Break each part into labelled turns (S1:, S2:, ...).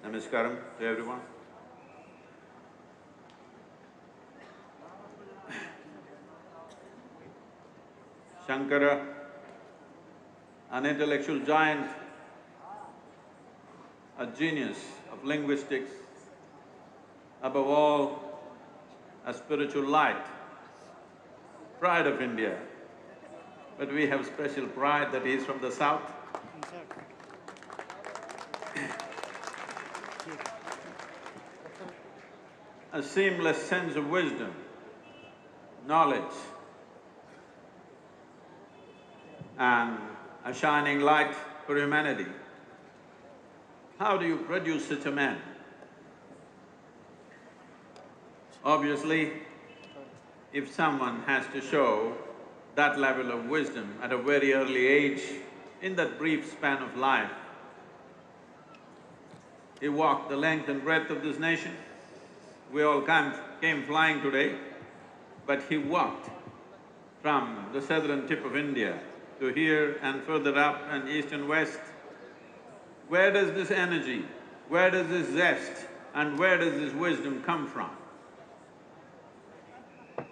S1: Namaskaram to everyone. Shankara, an intellectual giant, a genius of linguistics, above all, a spiritual light, pride of India. But we have special pride that he is from the south. A seamless sense of wisdom, knowledge, and a shining light for humanity. How do you produce such a man? Obviously, if someone has to show that level of wisdom at a very early age, in that brief span of life, he walked the length and breadth of this nation. We all came flying today, but he walked from the southern tip of India to here and further up and east and west. Where does this energy, where does this zest and where does this wisdom come from?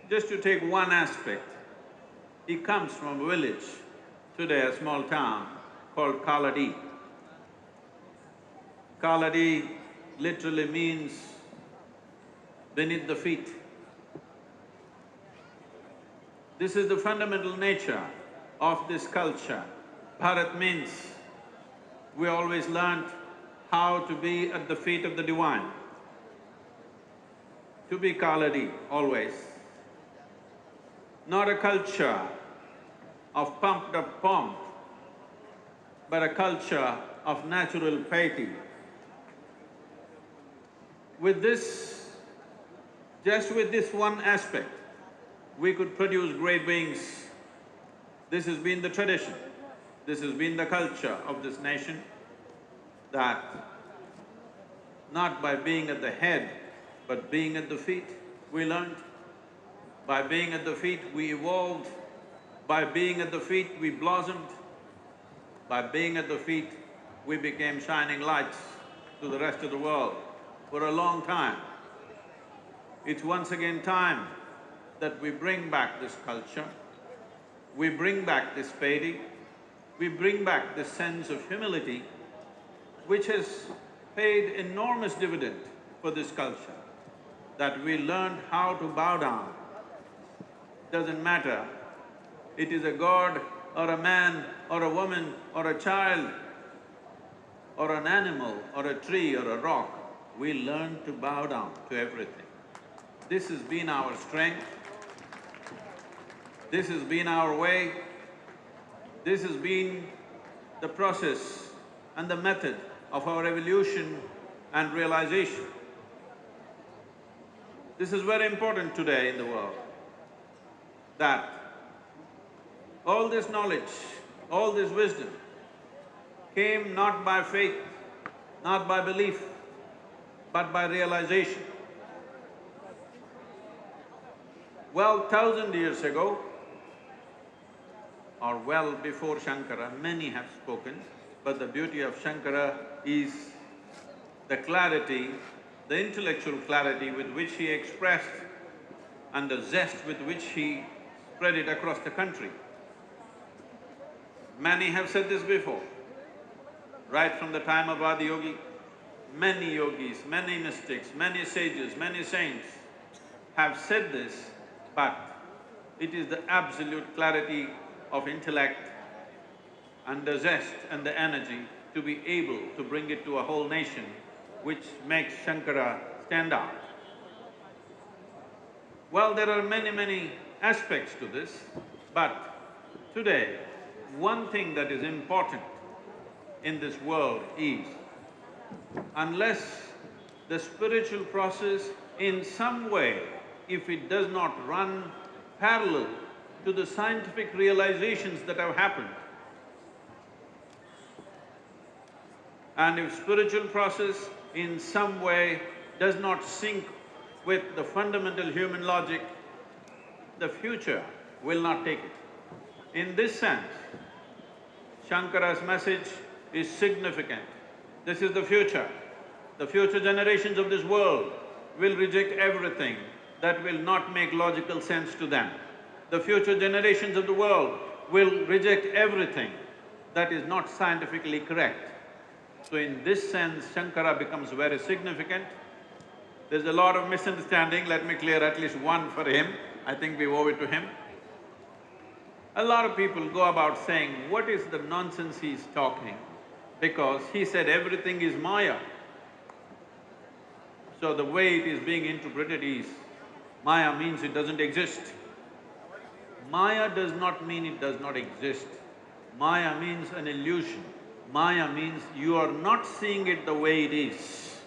S1: Just to take one aspect, he comes from a village, today a small town called Kaladi. Kaladi literally means beneath the feet. This is the fundamental nature of this culture. Bharat means we always learnt how to be at the feet of the divine, to be Kaladi always. Not a culture of pumped up pomp, but a culture of natural piety. With this, just with this one aspect, we could produce great beings. This has been the tradition, this has been the culture of this nation, that not by being at the head, but being at the feet, we learned. By being at the feet, we evolved. By being at the feet, we blossomed. By being at the feet, we became shining lights to the rest of the world for a long time. It's once again time that we bring back this culture, we bring back this piety, we bring back this sense of humility, which has paid enormous dividend for this culture, that we learned how to bow down. Doesn't matter, it is a god or a man or a woman or a child or an animal or a tree or a rock, we learn to bow down to everything. This has been our strength, this has been our way, this has been the process and the method of our evolution and realization. This is very important today in the world, that all this knowledge, all this wisdom came not by faith, not by belief, but by realization. Well, 1,000 years ago, or well before Shankara, many have spoken, but the beauty of Shankara is the clarity, the intellectual clarity with which he expressed and the zest with which he spread it across the country. Many have said this before, right from the time of Adiyogi, many yogis, many mystics, many sages, many saints have said this, but it is the absolute clarity of intellect and the zest and the energy to be able to bring it to a whole nation, which makes Shankara stand out. Well, there are many aspects to this, but today, one thing that is important in this world is, unless the spiritual process in some way, if it does not run parallel to the scientific realizations that have happened, and if spiritual process in some way does not sync with the fundamental human logic, the future will not take it. In this sense, Shankara's message is significant. This is the future. The future generations of this world will reject everything that will not make logical sense to them. The future generations of the world will reject everything that is not scientifically correct. So in this sense, Shankara becomes very significant. There's a lot of misunderstanding, let me clear at least one for him, I think we owe it to him. A lot of people go about saying, what is the nonsense he's talking? Because he said everything is Maya. So the way it is being interpreted is, Maya means it doesn't exist. Maya does not mean it does not exist. Maya means an illusion. Maya means you are not seeing it the way it is.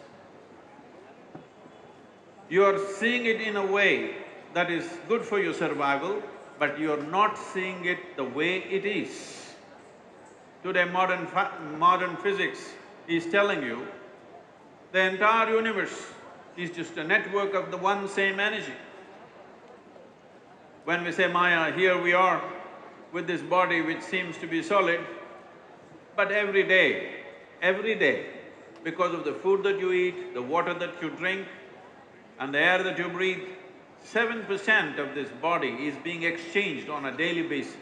S1: You are seeing it in a way that is good for your survival, but you are not seeing it the way it is. Today modern physics is telling you the entire universe is just a network of the one same energy. When we say Maya, here we are with this body which seems to be solid, but every day, because of the food that you eat, the water that you drink and the air that you breathe, 7% of this body is being exchanged on a daily basis.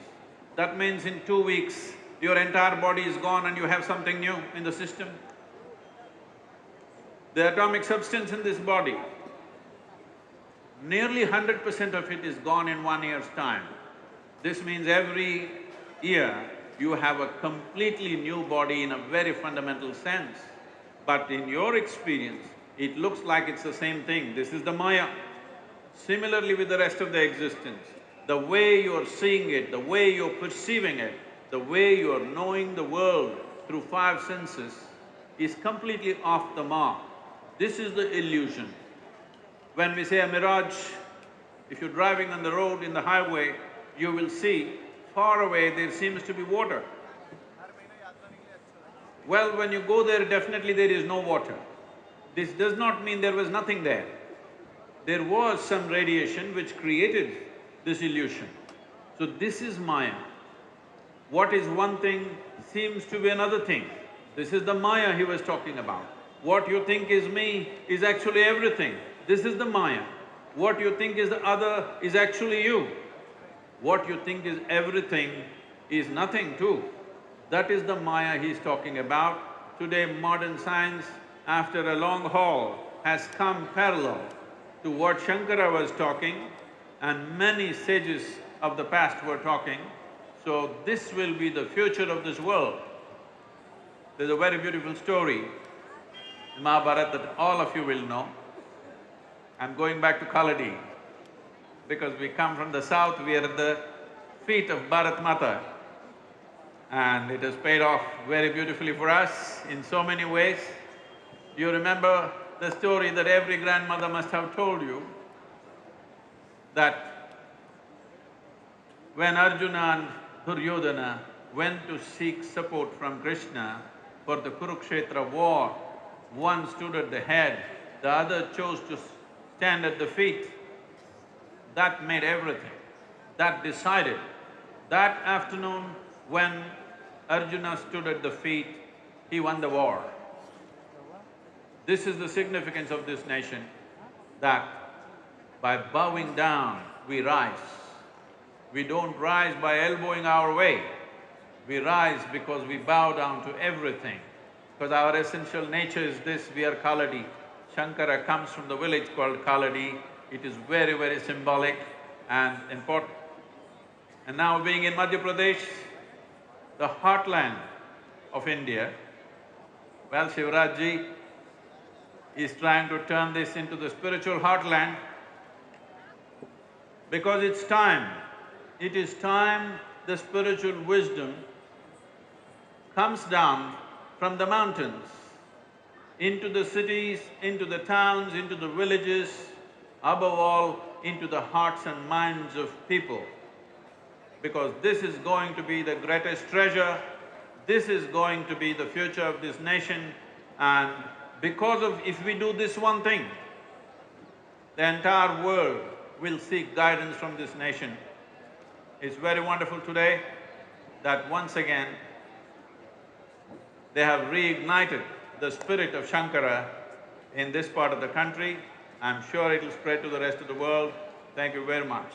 S1: That means in 2 weeks, your entire body is gone and you have something new in the system. The atomic substance in this body, nearly 100% of it is gone in 1 year's time. This means every year you have a completely new body in a very fundamental sense. But in your experience, it looks like it's the same thing. This is the Maya. Similarly with the rest of the existence, the way you're seeing it, the way you're perceiving it, the way you're knowing the world through 5 senses is completely off the mark. This is the illusion. When we say a mirage, if you're driving on the road in the highway, you will see far away there seems to be water. Well, when you go there, definitely there is no water. This does not mean there was nothing there. There was some radiation which created this illusion. So this is Maya. What is one thing seems to be another thing. This is the Maya he was talking about. What you think is me is actually everything. This is the Maya. What you think is the other is actually you. What you think is everything is nothing too. That is the Maya he's talking about. Today modern science, after a long haul, has come parallel to what Shankara was talking and many sages of the past were talking. So this will be the future of this world. There's a very beautiful story in Mahabharata that all of you will know. I'm going back to Kaladi because we come from the south, we are at the feet of Bharat Mata and it has paid off very beautifully for us in so many ways. You remember the story that every grandmother must have told you, that when Arjuna and Duryodhana went to seek support from Krishna for the Kurukshetra war, one stood at the head, the other chose to stand at the feet. That made everything. That decided. That afternoon, when Arjuna stood at the feet, he won the war. This is the significance of this nation, that by bowing down, we rise. We don't rise by elbowing our way. We rise because we bow down to everything. Because our essential nature is this, we are Kaladi. Shankara comes from the village called Kaladi. It is very, very symbolic and important. And now being in Madhya Pradesh, the heartland of India, well, Shivraj ji is trying to turn this into the spiritual heartland because it's time. It is time the spiritual wisdom comes down from the mountains into the cities, into the towns, into the villages, above all, into the hearts and minds of people. Because this is going to be the greatest treasure, this is going to be the future of this nation, and because of… if we do this one thing, the entire world will seek guidance from this nation. It's very wonderful today that once again they have reignited the spirit of Shankara in this part of the country. I'm sure it'll spread to the rest of the world. Thank you very much.